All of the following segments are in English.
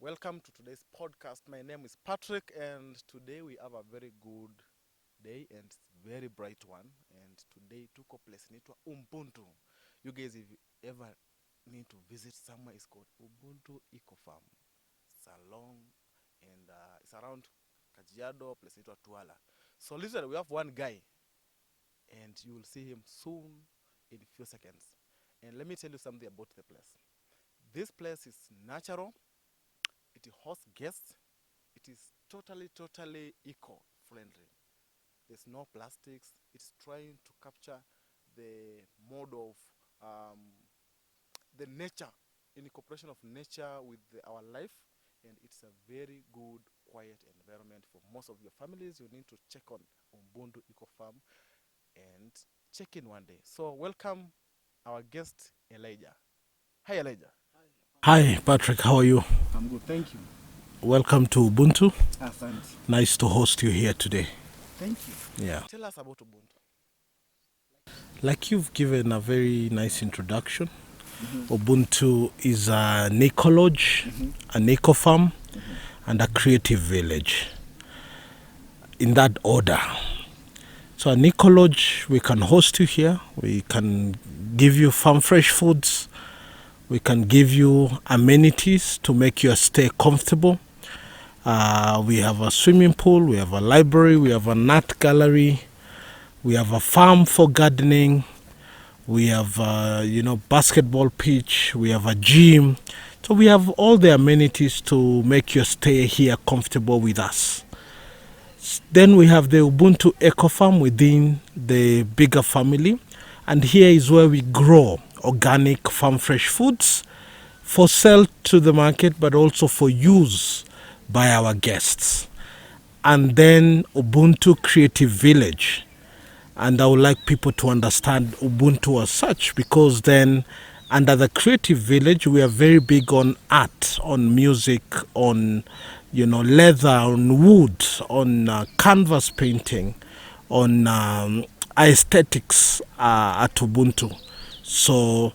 Welcome to today's podcast. My name is Patrick, and today we have a very good day and very bright one. And today tuko place inaitwa Ubuntu. You guys, if you ever need to visit somewhere, it's called Ubuntu Eco Farm. It's along and it's around Kajiado, place inaitwa Tuala. So literally, we have one guy, and you will see him soon in a few seconds. And let me tell you something about the place. This place is natural. It hosts guests. It is totally eco-friendly. There's no plastics. It's trying to capture the mode of the nature, in the cooperation of nature with our life. And it's a very good, quiet environment for most of your families. You need to check on Ubuntu Eco Farm and check in one day. So welcome our guest, Elijah. Hi, Elijah. Hi, Patrick. How are you? I'm good, thank you. Welcome to Ubuntu. Asante. Nice to host you here today. Thank you. Yeah. Tell us about Ubuntu. Like you've given a very nice introduction, Ubuntu is an eco lodge, an eco farm, and a creative village. In that order. So an eco lodge, we can host you here. We can give you farm fresh foods. We can give you amenities to make your stay comfortable. We have a swimming pool, we have a library, we have an art gallery, we have a farm for gardening, we have basketball pitch, we have a gym. So we have all the amenities to make your stay here comfortable with us. Then we have the Ubuntu Eco Farm within the bigger family, and here is where we grow organic farm fresh foods for sale to the market, but also for use by our guests. And then Ubuntu Creative Village. And I would like people to understand Ubuntu as such, because then under the Creative Village, we are very big on art, on music, on leather, on wood, on canvas painting, on aesthetics at Ubuntu. So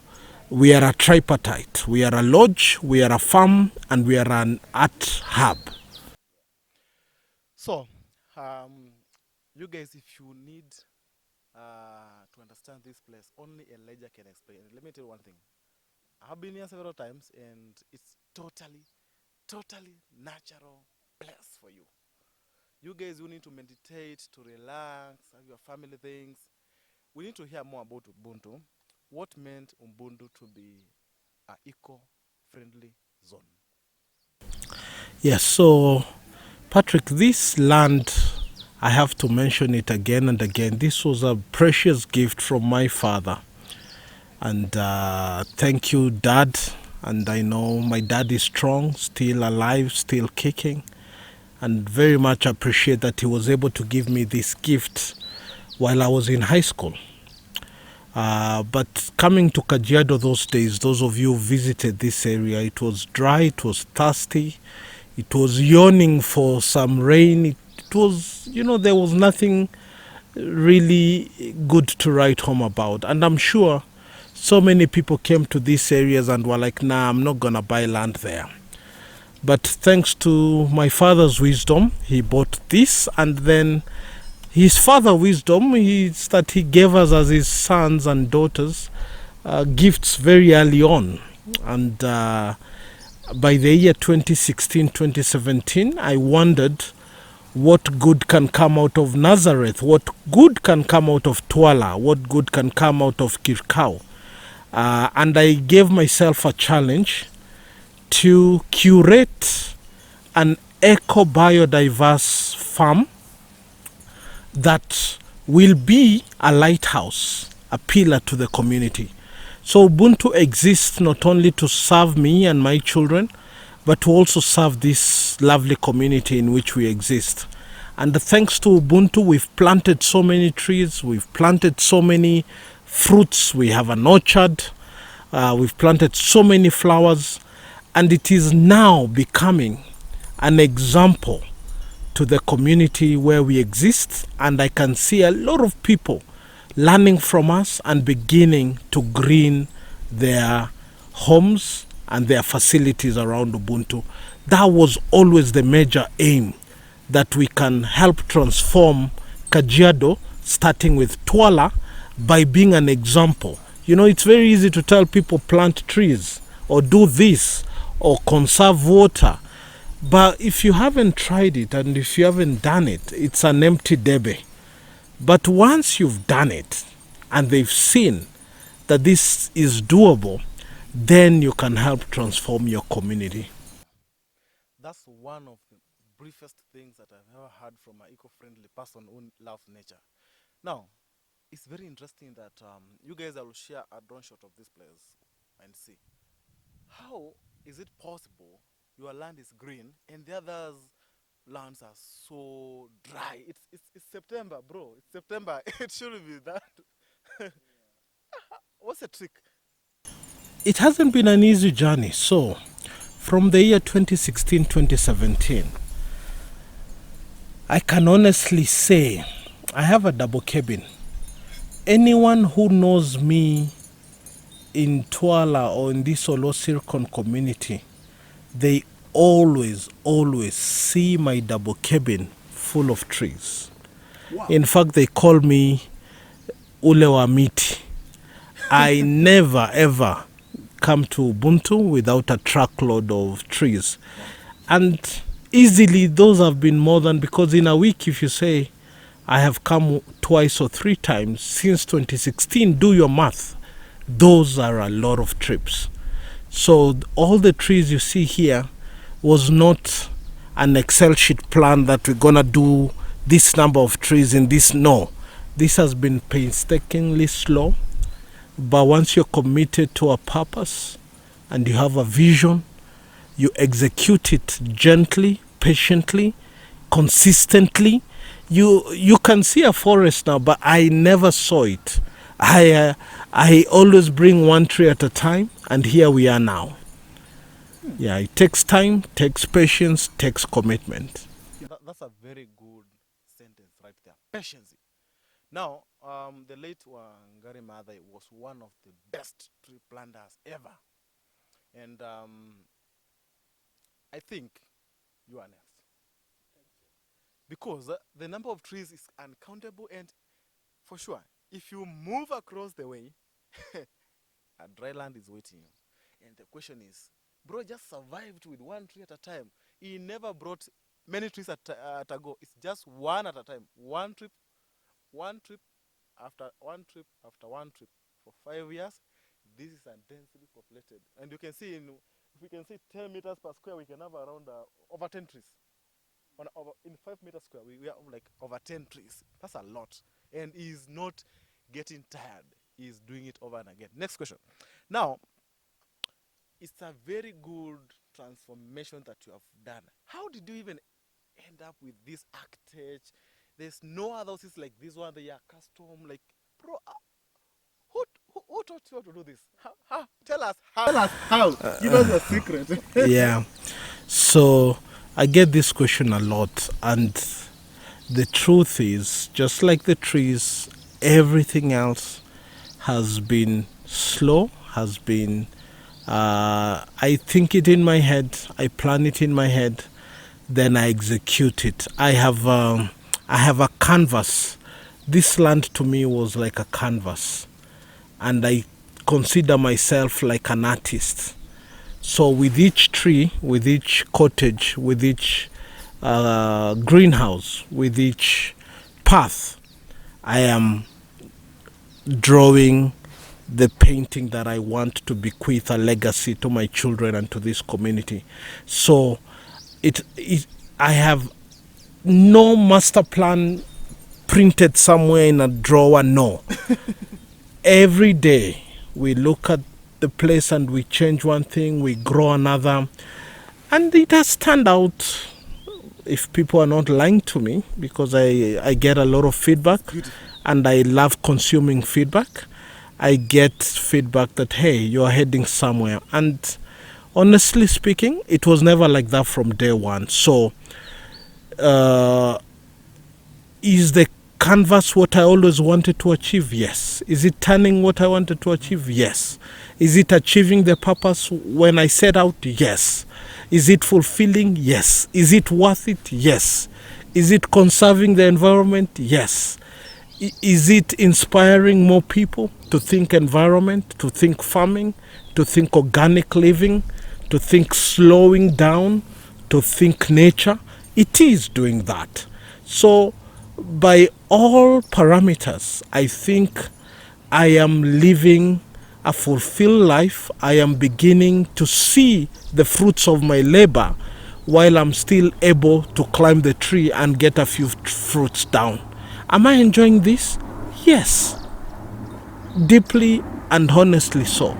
we are a tripartite. We are a lodge, we are a farm, and we are an art hub. So, you guys, if you need to understand this place, only Elijah can explain. Let me tell you one thing. I've been here several times, and it's totally natural place for you. You guys, you need to meditate, to relax, have your family things. We need to hear more about Ubuntu. What meant Ubuntu to be an eco-friendly zone? Yes, so Patrick, this land, I have to mention it again and again. This was a precious gift from my father. And thank you, Dad. And I know my dad is strong, still alive, still kicking. And very much appreciate that he was able to give me this gift while I was in high school. But coming to Kajiado those days, those of you who visited this area, it was dry, it was thirsty, it was yearning for some rain. It was, there was nothing really good to write home about. And I'm sure so many people came to these areas and were like, nah, I'm not going to buy land there. But thanks to my father's wisdom, he bought this, and then his father wisdom is that he gave us as his sons and daughters gifts very early on. And by the year 2016, 2017, I wondered what good can come out of Nazareth, what good can come out of Tuala, what good can come out of Kirkau. And I gave myself a challenge to curate an eco-biodiverse farm that will be a lighthouse, a pillar to the community. So Ubuntu exists not only to serve me and my children, but to also serve this lovely community in which we exist. And thanks to Ubuntu, we've planted so many trees, we've planted so many fruits, we have an orchard, we've planted so many flowers, and it is now becoming an example to the community where we exist, and I can see a lot of people learning from us and beginning to green their homes and their facilities around Ubuntu. That was always the major aim, that we can help transform Kajiado, starting with Tuala, by being an example. You know, it's very easy to tell people plant trees or do this or conserve water. But if you haven't tried it and if you haven't done it, it's an empty debe. But once you've done it and they've seen that this is doable, then you can help transform your community. That's one of the briefest things that I've ever heard from an eco-friendly person who loves nature. Now, it's very interesting that you guys will share a drone shot of this place and see. How is it possible your land is green and the others' lands are so dry? It's September, bro. It's September. It shouldn't be that. What's the trick? It hasn't been an easy journey. So, from the year 2016-2017, I can honestly say I have a double cabin. Anyone who knows me in Tuala or in this Olosircon community, they always see my double cabin full of trees. Wow. In fact, they call me Ule wa Miti. I never ever come to Ubuntu without a truckload of trees. And easily those have been more than, because in a week, if you say I have come twice or three times since 2016, do your math. Those are a lot of trips. So all the trees you see here was not an Excel sheet plan that we're gonna do this number of trees in this. No, this has been painstakingly slow. But once you're committed to a purpose and you have a vision, you execute it gently, patiently, consistently. You can see a forest now, but I never saw it. I always bring one tree at a time, and here we are now. Yeah, it takes time, takes patience, takes commitment. That's a very good sentence right there. Patience. Now, the late Wangari Maathai was one of the best tree planters ever. And I think you are next. Because the number of trees is uncountable, and for sure, if you move across the way, a dry land is waiting you. And the question is, bro just survived with one tree at a time. He never brought many trees at a go. It's just one at a time. One trip after one trip after one trip for 5 years. This is a densely populated. And you can see, if we can see 10 meters per square, we can have around over 10 trees. In 5 meters square, we have like over 10 trees. That's a lot. And he's not getting tired. He's doing it over and again. Next question. Now, it's a very good transformation that you have done. How did you even end up with this architect? There's no other houses like this one. They are custom. Like, bro, who taught you how to do this? How? Tell us how. Give us a secret. Yeah. So I get this question a lot, and the truth is, just like the trees, everything else has been slow, has been, I think it in my head, I plan it in my head, then I execute it. I have a canvas. This land to me was like a canvas, and I consider myself like an artist. So with each tree, with each cottage, with each greenhouse, with each path, I am drawing the painting that I want to bequeath a legacy to my children and to this community. So I have no master plan printed somewhere in a drawer, no. Every day we look at the place and we change one thing, we grow another, and it has turned out, if people are not lying to me, because I get a lot of feedback and I love consuming feedback. I get feedback that, hey, you're heading somewhere. And honestly speaking, it was never like that from day one. So is the canvas what I always wanted to achieve? Yes. Is it turning what I wanted to achieve? Yes. Is it achieving the purpose when I set out? Yes. Is it fulfilling? Yes. Is it worth it? Yes. Is it conserving the environment? Yes. Is it inspiring more people to think environment, to think farming, to think organic living, to think slowing down, to think nature? It is doing that. So by all parameters, I think I am living a fulfilled life. I am beginning to see the fruits of my labor while I'm still able to climb the tree and get a few fruits down. Am I enjoying this? Yes. Deeply and honestly so.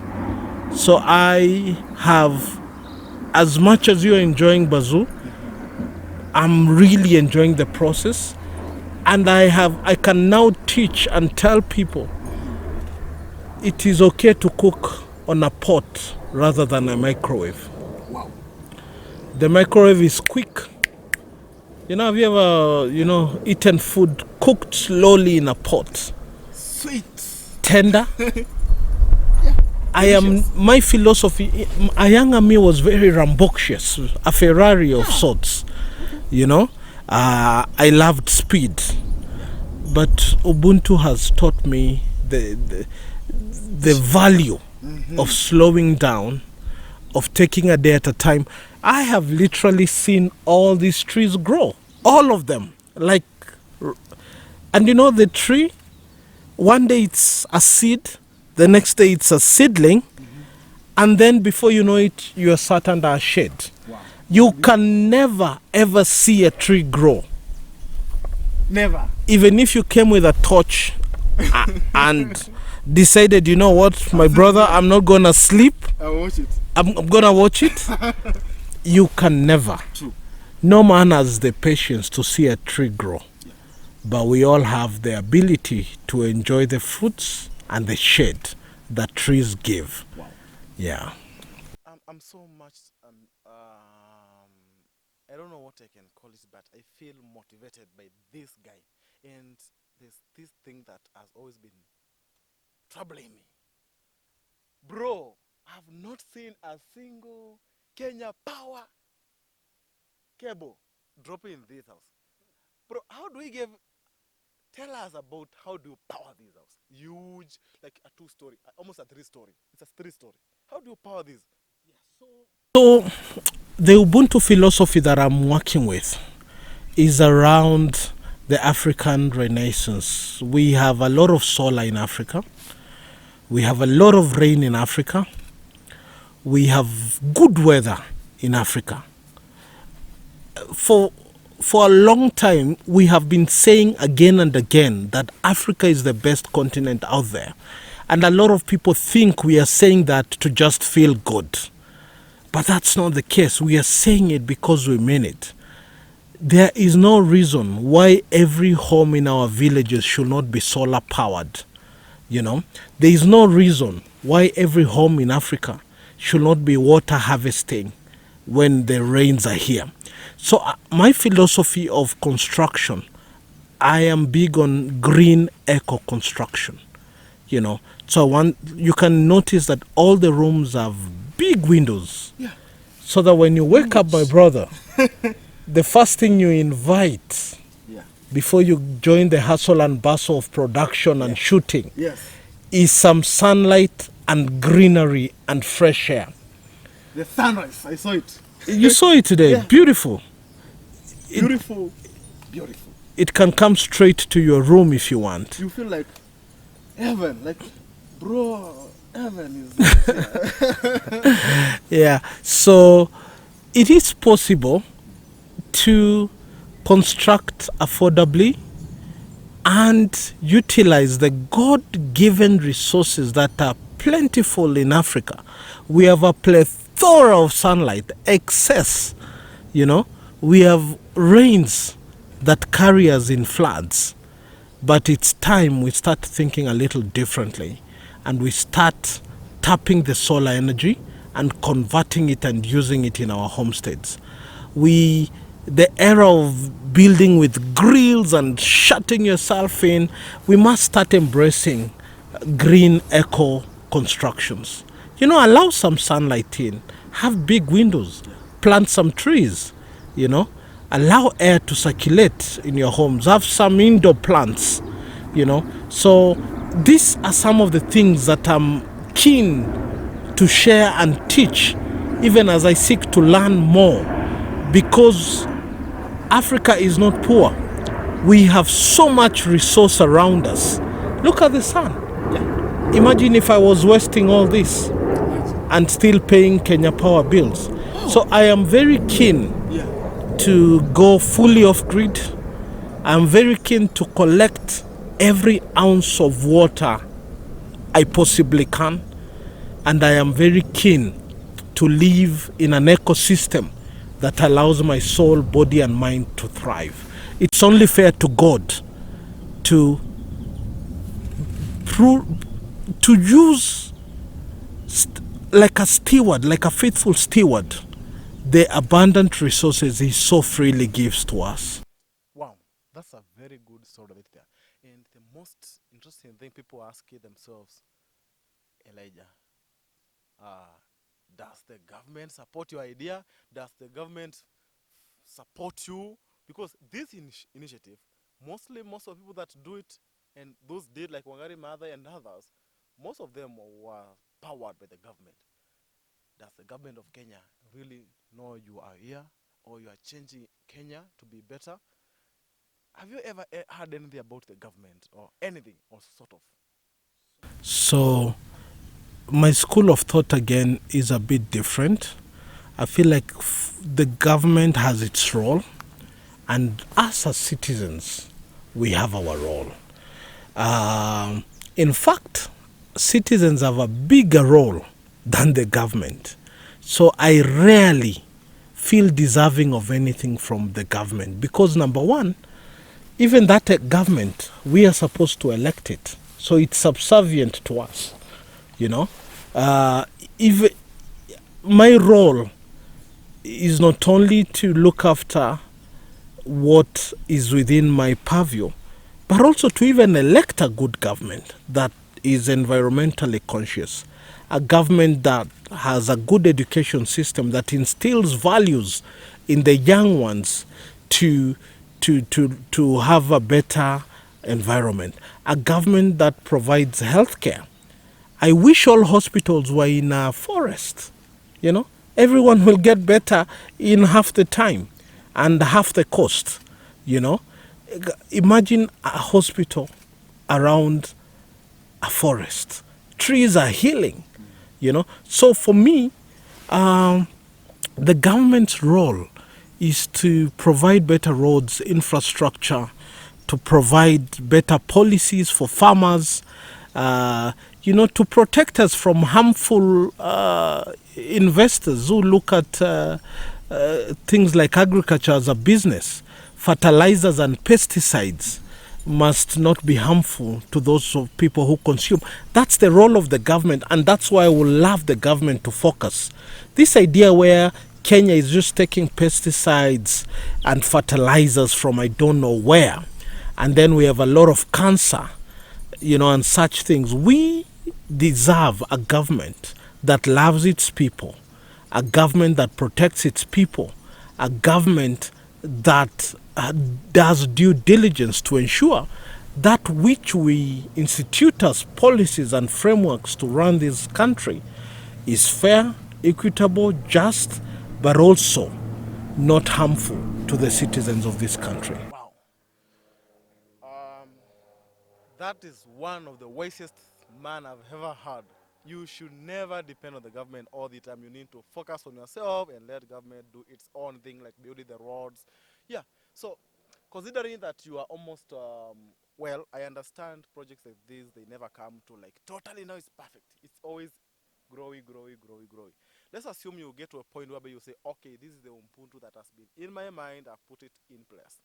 So I have, as much as you're enjoying Bazoo, I'm really enjoying the process. And I can now teach and tell people it is okay to cook on a pot rather than a microwave. Wow. The microwave is quick. Have you ever, eaten food cooked slowly in a pot? Sweet. Tender. Yeah, my philosophy, a younger me was very rambunctious, a Ferrari of sorts. I loved speed. But Ubuntu has taught me the value of slowing down, of taking a day at a time. I have literally seen all these trees grow, all of them. And the tree, one day it's a seed, the next day it's a seedling, and then before you know it, you are sat under a shade. Wow. You can never ever see a tree grow. Never. Even if you came with a torch and decided, you know what, my brother, I'm not gonna sleep. I'll watch it. I'm gonna watch it. You can never. True. No man has the patience to see a tree grow. Yeah. But we all have the ability to enjoy the fruits and the shade that trees give. Wow. Yeah. I'm so much I don't know what I can call it, but I feel motivated by this guy. And there's this thing that has always been troubling me. Bro, I've not seen a single Kenya power cable dropping in this house. Bro, how do we tell us about how do you power this house? Huge, like a 2-story, almost a 3-story. It's a 3-story. How do you power this? So the Ubuntu philosophy that I'm working with is around the African Renaissance. We have a lot of solar in Africa. We have a lot of rain in Africa. We have good weather in Africa. For a long time, we have been saying again and again that Africa is the best continent out there. And a lot of people think we are saying that to just feel good. But that's not the case. We are saying it because we mean it. There is no reason why every home in our villages should not be solar powered. There is no reason why every home in Africa should not be water harvesting when the rains are here. So my philosophy of construction, I am big on green eco construction. So you can notice that all the rooms have big windows. Yeah. So that when you wake up, my brother, the first thing you invite before you join the hustle and bustle of production and shooting is some sunlight and greenery and fresh air. The sunrise, I saw it. You saw it today. Yeah. Beautiful. Beautiful. It can come straight to your room if you want. You feel like heaven, like, bro, heaven is Yeah. So it is possible to construct affordably and utilize the God-given resources that are plentiful in Africa. We have a plethora of sunlight, excess. We have rains that carry us in floods. But it's time we start thinking a little differently and we start tapping the solar energy and converting it and using it in our homesteads. We the era of building with grills and shutting yourself in, we must start embracing green eco constructions. You know, allow some sunlight in, have big windows, plant some trees, you know, allow air to circulate in your homes, have some indoor plants, you know. So these are some of the things that I'm keen to share and teach, even as I seek to learn more, because Africa is not poor. We have so much resource around us. Look at the sun. Imagine if I was wasting all this and still paying Kenya Power bills. So I am very keen to go fully off grid. I'm very keen to collect every ounce of water I possibly can. And I am very keen to live in an ecosystem that allows my soul, body, and mind to thrive. It's only fair to God to use like a steward, like a faithful steward, the abundant resources He so freely gives to us. Wow, that's a very good sort of it there. And the most interesting thing people ask themselves, Elijah, uh, does the government support your idea? Does the government support you? Because this initiative, most of the people that do it, and those did like Wangari Maathai and others, most of them were powered by the government. Does the government of Kenya really know you are here, or you are changing Kenya to be better? Have you ever heard anything about the government or anything or sort of? So, my school of thought again is a bit different. I feel like the government has its role, and us as citizens, we have our role. In fact, citizens have a bigger role than the government. So I rarely feel deserving of anything from the government because, number one, even that government, we are supposed to elect it. So it's subservient to us, you know. If my role is not only to look after what is within my purview, but also to even elect a good government that is environmentally conscious, a government that has a good education system that instills values in the young ones to have a better environment, a government that provides health care. I wish all hospitals were in a forest. You know, everyone will get better in half the time and half the cost. You know, imagine a hospital around a forest. Trees are healing. You know, so for me, the government's role is to provide better roads, infrastructure, to provide better policies for farmers, you know, to protect us from harmful investors who look at things like agriculture as a business. Fertilizers and pesticides must not be harmful to those people who consume. That's the role of the government, and that's why I would love the government to focus. This idea where Kenya is just taking pesticides and fertilizers from I don't know where, and then we have a lot of cancer, you know, and such things. We deserve a government that loves its people, a government that protects its people, a government that does due diligence to ensure that which we institute as policies and frameworks to run this country is fair, equitable, just, but also not harmful to the citizens of this country. Wow. Um, that is one of the wisest man I've ever heard. You should never depend on the government all the time. You need to focus on yourself and let government do its own thing, like building the roads. Yeah. So, considering that you are almost well, I understand projects like this, they never come to like totally now it's perfect. It's always growing, growing, growing, growing. Let's assume you get to a point where you say, okay, this is the Ubuntu that has been in my mind. I've put it in place.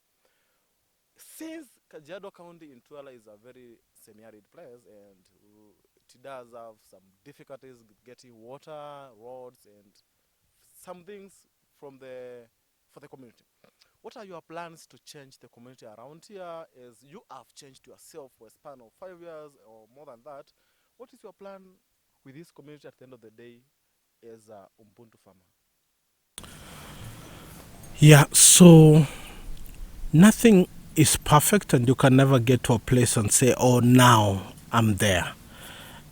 Since Kajiado County in Tuala is a very semi-arid place, and it does have some difficulties getting water, roads, and some things from the for the community. What are your plans to change the community around here as you have changed yourself for a span of 5 years or more than that? What is your plan with this community at the end of the day as a Ubuntu farmer? Yeah, so nothing is perfect, and you can never get to a place and say, oh, now I'm there.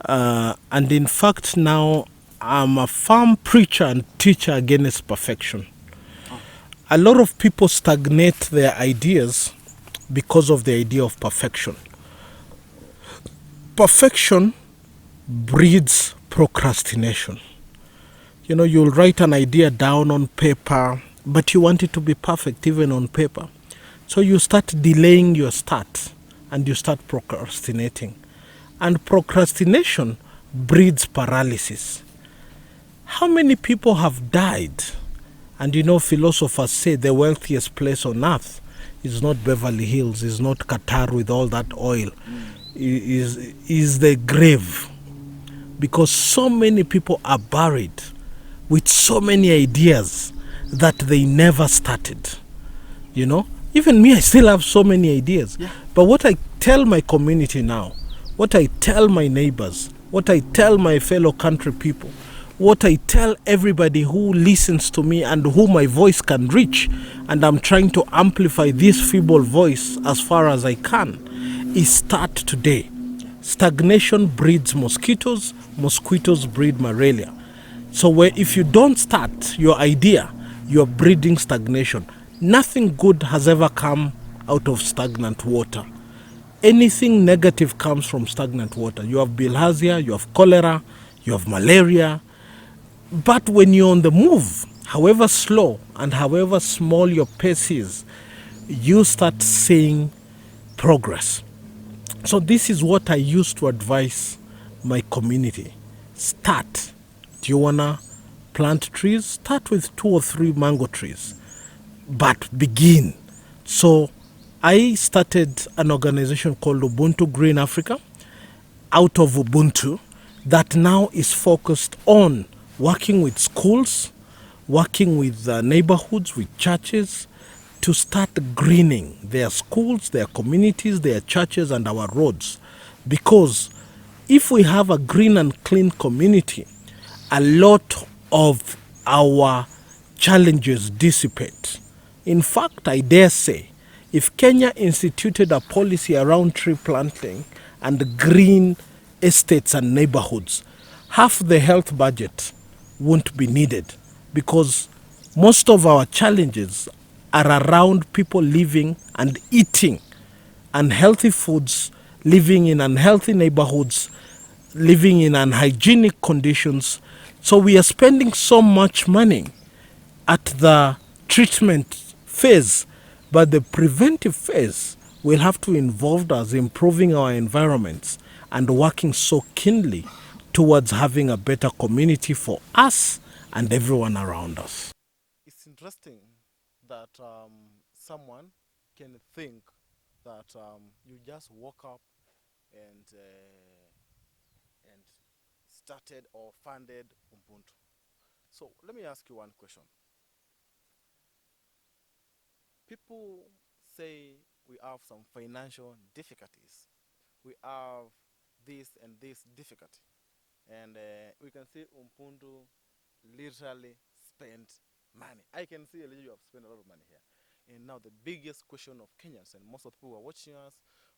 And in fact, now I'm a firm preacher and teacher against perfection. A lot of people stagnate their ideas because of the idea of perfection. Perfection breeds procrastination. You know, you'll write an idea down on paper, but you want it to be perfect even on paper. So you start delaying your start and you start procrastinating. And procrastination breeds paralysis. How many people have died? And you know, philosophers say the wealthiest place on earth is not Beverly Hills, is not Qatar with all that oil, is the grave. Because so many people are buried with so many ideas that they never started. You know, even me, I still have so many ideas. Yeah. But what I tell my community now, what I tell my neighbors, what I tell my fellow country people, what I tell everybody who listens to me and who my voice can reach, and I'm trying to amplify this feeble voice as far as I can, is start today. Stagnation breeds mosquitoes, mosquitoes breed malaria. So if you don't start your idea, you're breeding stagnation. Nothing good has ever come out of stagnant water. Anything negative comes from stagnant water. You have bilharzia, you have cholera, you have malaria. But when you're on the move, however slow and however small your pace is, you start seeing progress. So this is what I used to advise my community. Start. Do you want to plant trees? Start with 2 or 3 mango trees. But begin. So I started an organization called Ubuntu Green Africa out of Ubuntu that now is focused on working with schools, working with neighborhoods, with churches, to start greening their schools, their communities, their churches, and our roads. Because if we have a green and clean community, a lot of our challenges dissipate. In fact, I dare say, if Kenya instituted a policy around tree planting and green estates and neighborhoods, half the health budget won't be needed, because most of our challenges are around people living and eating unhealthy foods, living in unhealthy neighborhoods, living in unhygienic conditions. So we are spending so much money at the treatment phase, but the preventive phase will have to involve us improving our environments and working so keenly towards having a better community for us and everyone around us. It's interesting that someone can think that you just woke up and started or funded Ubuntu. So let me ask you one question. People say we have some financial difficulties. We have this and this difficulty. And we can see Ubuntu literally spent money. I can see you have spent a lot of money here. And now the biggest question of Kenyans and most of the people who are watching us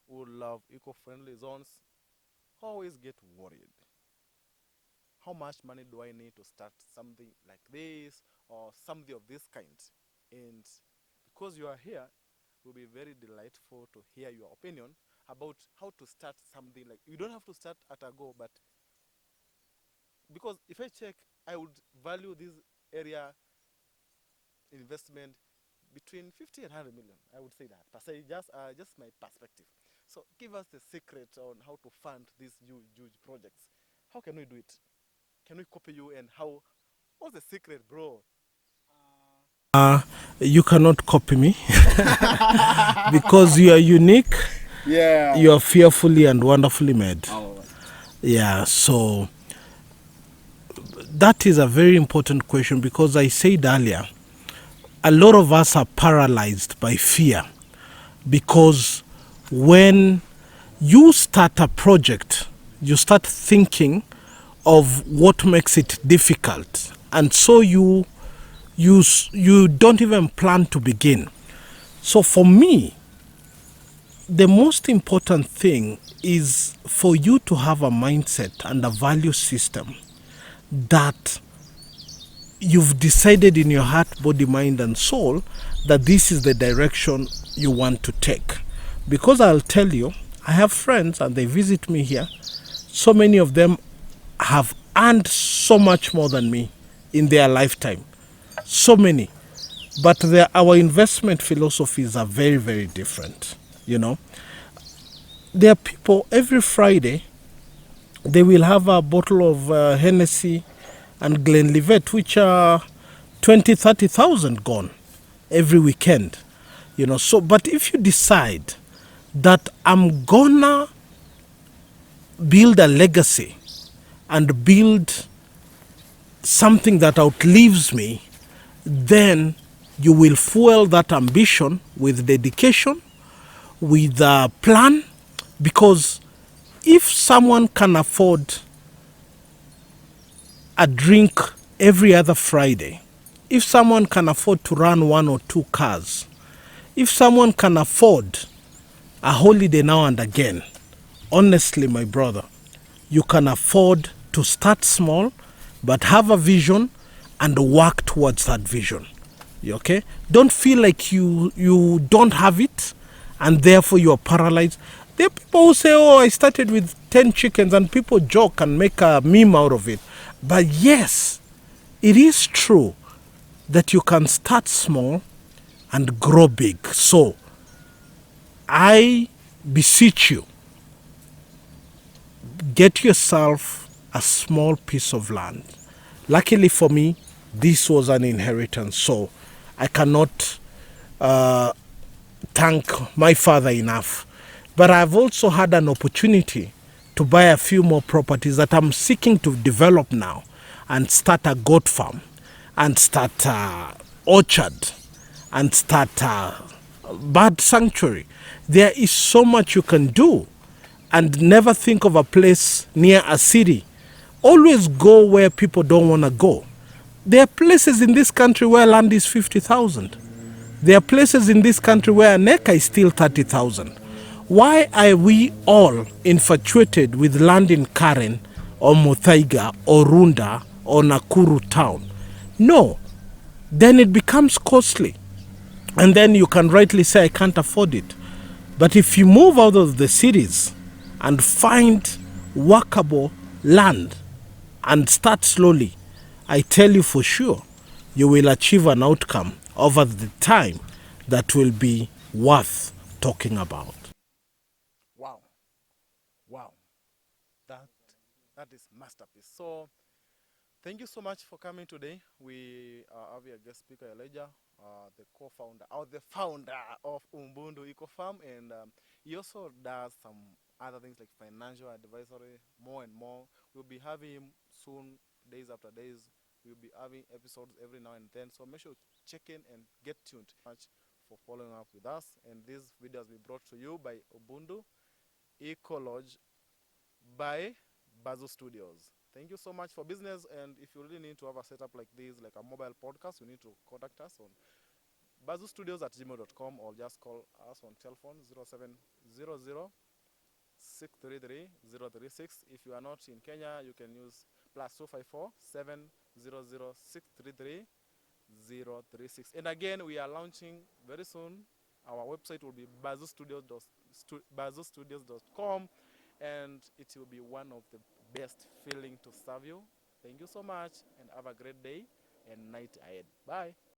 who love eco-friendly zones always get worried. How much money do I need to start something like this or something of this kind? And because you are here, it will be very delightful to hear your opinion about how to start something like, you don't have to start at a go, but because if I check, I would value this area investment between 50 and 100 million. I would say that. Per se, just my perspective. So give us the secret on how to fund these huge projects. How can we do it? Can we copy you, and how? What's the secret, bro? You cannot copy me because you are unique. Yeah. You are fearfully and wonderfully made. Oh. Yeah, so that is a very important question, because I said earlier, a lot of us are paralyzed by fear, because when you start a project, you start thinking of what makes it difficult, and so you don't even plan to begin. So for me, the most important thing is for you to have a mindset and a value system that you've decided in your heart, body, mind, and soul that this is the direction you want to take. Because I'll tell you, I have friends and they visit me here. So many of them have earned so much more than me in their lifetime. So many. But our investment philosophies are very, very different. You know, there are people every Friday, they will have a bottle of Hennessy and Glenlivet, which are 20, 30,000 gone every weekend. You know, so, but if you decide that I'm gonna build a legacy and build something that outlives me, then you will fuel that ambition with dedication, with a plan, because if someone can afford a drink every other Friday, if someone can afford to run one or two cars, if someone can afford a holiday now and again, honestly, my brother, you can afford to start small, but have a vision and work towards that vision. Okay? Don't feel like you don't have it and therefore you are paralyzed. There are people who say, oh, I started with 10 chickens, and people joke and make a meme out of it. But yes, it is true that you can start small and grow big. So I beseech you, get yourself a small piece of land. Luckily for me, this was an inheritance, so I cannot thank my father enough. But I've also had an opportunity to buy a few more properties that I'm seeking to develop now, and start a goat farm, and start a orchard, and start a bird sanctuary. There is so much you can do, and never think of a place near a city. Always go where people don't want to go. There are places in this country where land is 50,000. There are places in this country where an acre is still 30,000. Why are we all infatuated with land in Karen or Muthaiga or Runda or Nakuru town? No. Then it becomes costly. And then you can rightly say, I can't afford it. But if you move out of the cities and find workable land and start slowly, I tell you for sure, you will achieve an outcome over the time that will be worth talking about. Wow. Wow. That that is masterpiece. So thank you so much for coming today. We have a guest speaker, Elijah, the co-founder or the founder of Ubuntu Eco Farm, and he also does some other things like financial advisory, more and more. We'll be having him soon, days after days. We'll be having episodes every now and then. So make sure to check in and get tuned. Much for following up with us. And this video has been brought to you by Ubuntu Eco Lodge by Bazo Studios. Thank you so much for business. And if you really need to have a setup like this, like a mobile podcast, you need to contact us on bazostudios@gmail.com, or just call us on telephone 0700 633 036. If you are not in Kenya, you can use +254 700 633 036. And again, we are launching very soon. Our website will be bazostudios.com, and it will be one of the best feeling to serve you. Thank you so much, and have a great day and night ahead. Bye.